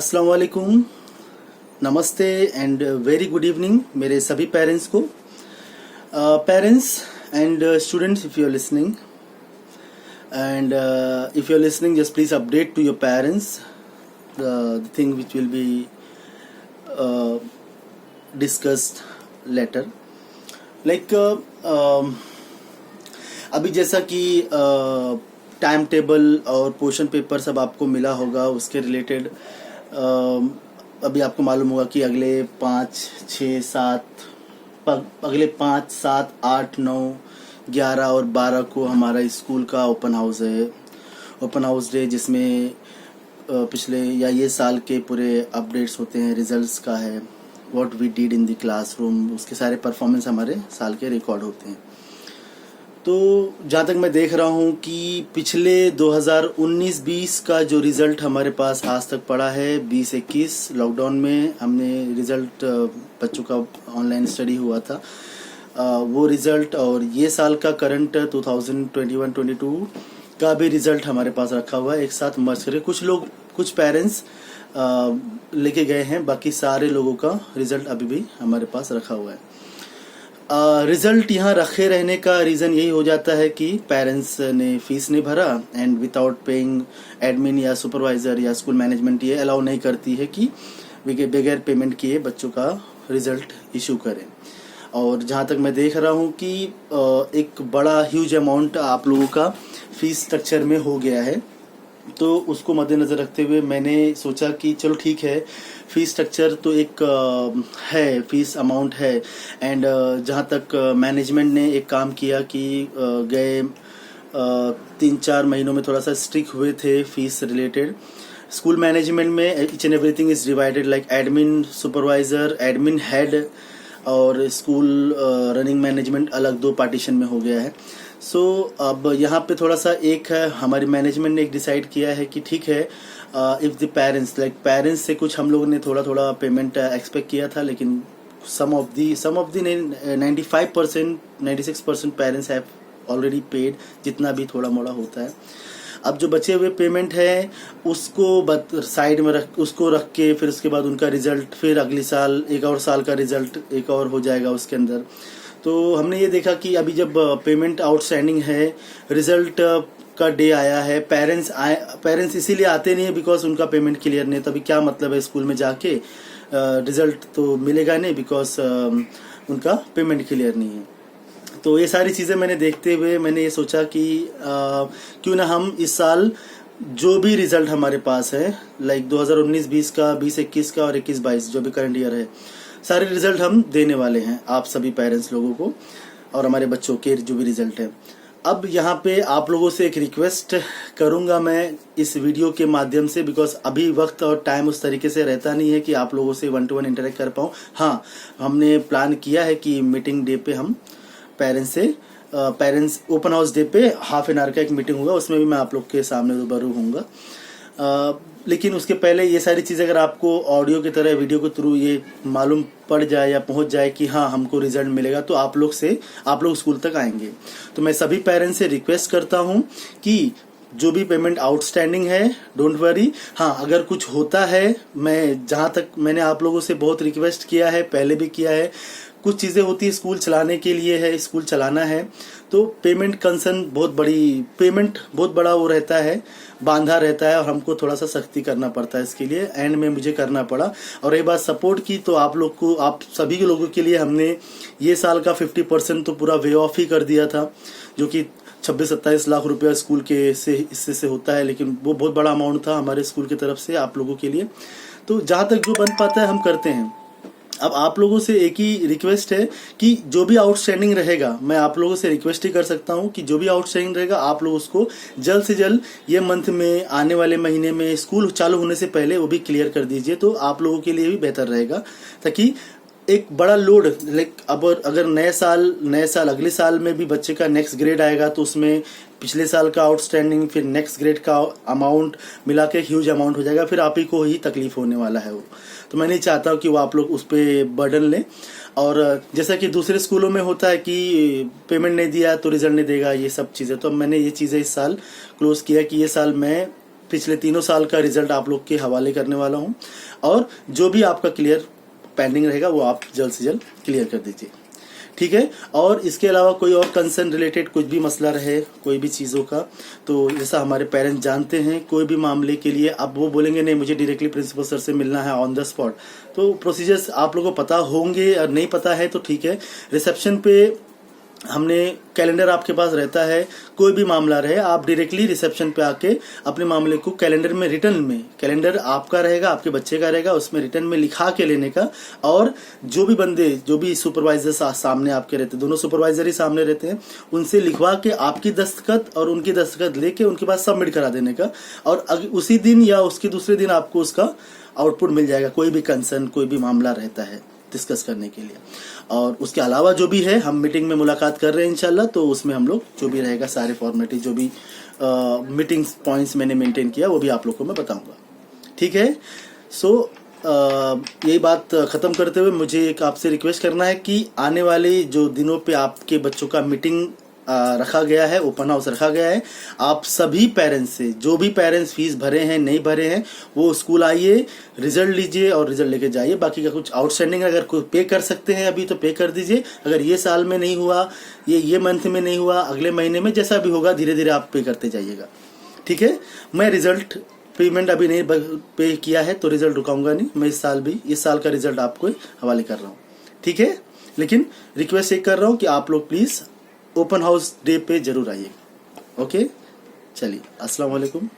अस्सलाम वालेकुम, नमस्ते एंड वेरी गुड इवनिंग मेरे सभी पेरेंट्स को। Parents and students, if you are listening and if you're listening, just please update to your parents the thing which will be uh, discussed later. like अभी जैसा कि time table और portion paper सब आपको मिला होगा, उसके रिलेटेड अभी आपको मालूम होगा कि अगले 5, 7, 8, 9, 11 और 12 को हमारा स्कूल का ओपन हाउस है, ओपन हाउस डे, जिसमें पिछले या ये साल के पूरे अपडेट्स होते हैं, रिजल्ट्स का है, what we did in the classroom, उसके सारे परफॉर्मेंस हमारे साल के रिकॉर्ड होते हैं। तो जहाँ तक मैं देख रहा हूँ कि पिछले 2019-20 का जो रिज़ल्ट हमारे पास आज तक पड़ा है, 20-21 लॉकडाउन में हमने रिज़ल्ट, बच्चों का ऑनलाइन स्टडी हुआ था, वो रिज़ल्ट और ये साल का करंट 2021-22 का भी रिज़ल्ट हमारे पास रखा हुआ है, एक साथ मर्ज करके। कुछ पेरेंट्स लेके गए हैं, बाकी सारे लोगों का रिज़ल्ट अभी भी हमारे पास रखा हुआ है। रिज़ल्ट यहाँ रखे रहने का रीज़न यही हो जाता है कि पेरेंट्स ने फीस नहीं भरा एंड विदाउट पेइंग एडमिन या सुपरवाइज़र या स्कूल मैनेजमेंट ये अलाउ नहीं करती है कि बगैर पेमेंट किए बच्चों का रिज़ल्ट इशू करें। और जहाँ तक मैं देख रहा हूँ कि एक बड़ा ह्यूज अमाउंट आप लोगों का फीस स्ट्रक्चर में हो गया है, तो उसको मद्देनज़र रखते हुए मैंने सोचा कि चलो ठीक है, फीस स्ट्रक्चर तो एक है, फीस अमाउंट है, एंड जहाँ तक मैनेजमेंट ने एक काम किया कि गए 3-4 महीनों में थोड़ा सा स्ट्रिक्ट हुए थे फीस रिलेटेड। स्कूल मैनेजमेंट में each and everything is divided, like admin supervisor, admin head और स्कूल रनिंग मैनेजमेंट अलग 2 पार्टीशन में हो गया है। सो अब यहाँ पे थोड़ा सा एक है, हमारी मैनेजमेंट ने एक डिसाइड किया है कि ठीक है, if the parents, like parents से कुछ हम लोगों ने थोड़ा पेमेंट एक्सपेक्ट किया था, लेकिन some of the 95%, 96% parents have already paid, जितना भी थोड़ा मोड़ा होता है। अब जो बचे हुए पेमेंट है उसको साइड में उसको रख के फिर उसके बाद उनका रिजल्ट, फिर अगले साल एक और साल का रिजल्ट एक और हो जाएगा उसके अंदर। तो हमने ये देखा कि अभी जब पेमेंट आउटस्टैंडिंग है, रिजल्ट का डे आया है, पेरेंट्स इसीलिए आते नहीं है बिकॉज उनका पेमेंट क्लियर नहीं है। तभी क्या मतलब है स्कूल में जाके, रिजल्ट तो मिलेगा नहीं बिकॉज उनका पेमेंट क्लियर नहीं है। तो ये सारी चीज़ें मैंने देखते हुए मैंने ये सोचा कि क्यों ना हम इस साल जो भी रिजल्ट हमारे पास है, लाइक 2019-20 का, 20-21 का और 21-22 जो भी करंट ईयर है, सारे रिजल्ट हम देने वाले हैं आप सभी पेरेंट्स लोगों को और हमारे बच्चों के जो भी रिजल्ट है। अब यहाँ पे आप लोगों से एक रिक्वेस्ट करूँगा मैं इस वीडियो के माध्यम से, बिकॉज अभी वक्त और टाइम उस तरीके से रहता नहीं है कि आप लोगों से 1-to-1 इंटरेक्ट कर पाऊँ। हाँ, हमने प्लान किया है कि मीटिंग डे पे हम पेरेंट्स ओपन हाउस डे पे हाफ एन आवर का एक मीटिंग होगा, उसमें भी मैं आप लोग के सामने रूबरू होऊंगा। लेकिन उसके पहले ये सारी चीज़ें अगर आपको ऑडियो की तरह वीडियो के थ्रू ये मालूम पड़ जाए या पहुंच जाए कि हाँ हमको रिजल्ट मिलेगा, तो आप लोग स्कूल तक आएंगे। तो मैं सभी पेरेंट्स से रिक्वेस्ट करता हूं कि जो भी पेमेंट आउटस्टैंडिंग है, डोंट वरी। हाँ, अगर कुछ होता है, मैं जहाँ तक मैंने आप लोगों से बहुत रिक्वेस्ट किया है, पहले भी किया है, कुछ चीज़ें होती है स्कूल चलाने के लिए है, स्कूल चलाना है, तो पेमेंट कंसर्न पेमेंट बहुत बड़ा वो रहता है, बांधा रहता है, और हमको थोड़ा सा सख्ती करना पड़ता है इसके लिए। एंड में मुझे करना पड़ा। और एक बात सपोर्ट की, तो आप सभी के लोगों के लिए हमने ये साल का 50% तो पूरा वे ऑफ ही कर दिया था, जो कि 26-27 लाख रुपया स्कूल के हिस्से से होता है, लेकिन वो बहुत बड़ा अमाउंट था हमारे स्कूल की तरफ से आप लोगों के लिए। तो जहाँ तक जो बन पाता है हम करते हैं। अब आप लोगों से एक ही रिक्वेस्ट है कि जो भी आउटस्टैंडिंग रहेगा, मैं आप लोगों से रिक्वेस्ट ही कर सकता हूं कि जो भी आउटस्टैंडिंग रहेगा आप लोग उसको जल्द से जल्द ये मंथ में, आने वाले महीने में, स्कूल चालू होने से पहले वो भी क्लियर कर दीजिए, तो आप लोगों के लिए भी बेहतर रहेगा। ताकि एक बड़ा लोड, लाइक अब अगर नए साल अगले साल में भी बच्चे का नेक्स्ट ग्रेड आएगा, तो उसमें पिछले साल का आउटस्टैंडिंग फिर नेक्स्ट ग्रेड का अमाउंट मिला के ह्यूज अमाउंट हो जाएगा, फिर आप ही को ही तकलीफ होने वाला है वो। तो मैं नहीं चाहता हूँ कि वो आप लोग उस पर बर्डन लें। और जैसा कि दूसरे स्कूलों में होता है कि पेमेंट नहीं दिया तो रिजल्ट नहीं देगा, ये सब चीज़ें, तो मैंने ये चीज़ें इस साल क्लोज किया कि ये साल मैं पिछले 3 साल का रिजल्ट आप लोग के हवाले करने वाला हूं, और जो भी आपका क्लियर पेंडिंग रहेगा वो आप जल्द से जल्द क्लियर कर दीजिए, ठीक है। और इसके अलावा कोई और कंसर्न रिलेटेड कुछ भी मसला रहे कोई भी चीज़ों का, तो जैसा हमारे पेरेंट्स जानते हैं, कोई भी मामले के लिए अब वो बोलेंगे नहीं मुझे डायरेक्टली प्रिंसिपल सर से मिलना है ऑन द स्पॉट, तो प्रोसीजर्स आप लोगों को पता होंगे, और नहीं पता है तो ठीक है, रिसेप्शन पे हमने कैलेंडर आपके पास रहता है, कोई भी मामला रहे आप डायरेक्टली रिसेप्शन पे आके अपने मामले को कैलेंडर में रिटर्न में, कैलेंडर आपका रहेगा आपके बच्चे का रहेगा, उसमें रिटर्न में लिखा के लेने का, और जो भी बंदे जो भी सुपरवाइजर सामने आपके रहते, दोनों सुपरवाइजर ही सामने रहते हैं, उनसे लिखवा के आपकी दस्तखत और उनकी दस्तखत लेके उनके पास सबमिट करा देने का, और उसी दिन या उसके दूसरे दिन आपको उसका आउटपुट मिल जाएगा। कोई भी कंसर्न कोई भी मामला रहता है डिस्कस करने के लिए, और उसके अलावा जो भी है हम मीटिंग में मुलाकात कर रहे हैं इंशाल्लाह, तो उसमें हम लोग जो भी रहेगा सारे फॉर्मेलिटी जो भी मीटिंग पॉइंट्स मैंने मेंटेन किया वो भी आप लोग को मैं बताऊंगा, ठीक है। सो यही बात ख़त्म करते हुए मुझे एक आपसे रिक्वेस्ट करना है कि आने वाले जो दिनों पे आपके बच्चों का मीटिंग रखा गया है, ओपन हाउस रखा गया है, आप सभी पेरेंट्स से, जो भी पेरेंट्स फीस भरे हैं नहीं भरे हैं वो स्कूल आइए, रिजल्ट लीजिए और रिजल्ट लेके जाइए। बाकी का कुछ आउटस्टैंडिंग अगर कोई पे कर सकते हैं अभी तो पे कर दीजिए, अगर ये साल में नहीं हुआ, ये मंथ में नहीं हुआ, अगले महीने में जैसा भी होगा धीरे धीरे आप पे करते जाइएगा, ठीक है। मैं रिजल्ट पेमेंट अभी नहीं पे किया है तो रिजल्ट रुकाऊंगा नहीं, मैं इस साल का रिजल्ट आपको हवाले कर रहा हूँ, ठीक है। लेकिन रिक्वेस्ट ये कर रहा हूँ कि आप लोग प्लीज ओपन हाउस डे पे जरूर आइए, ओके। चलिए, अस्सलाम वालेकुम।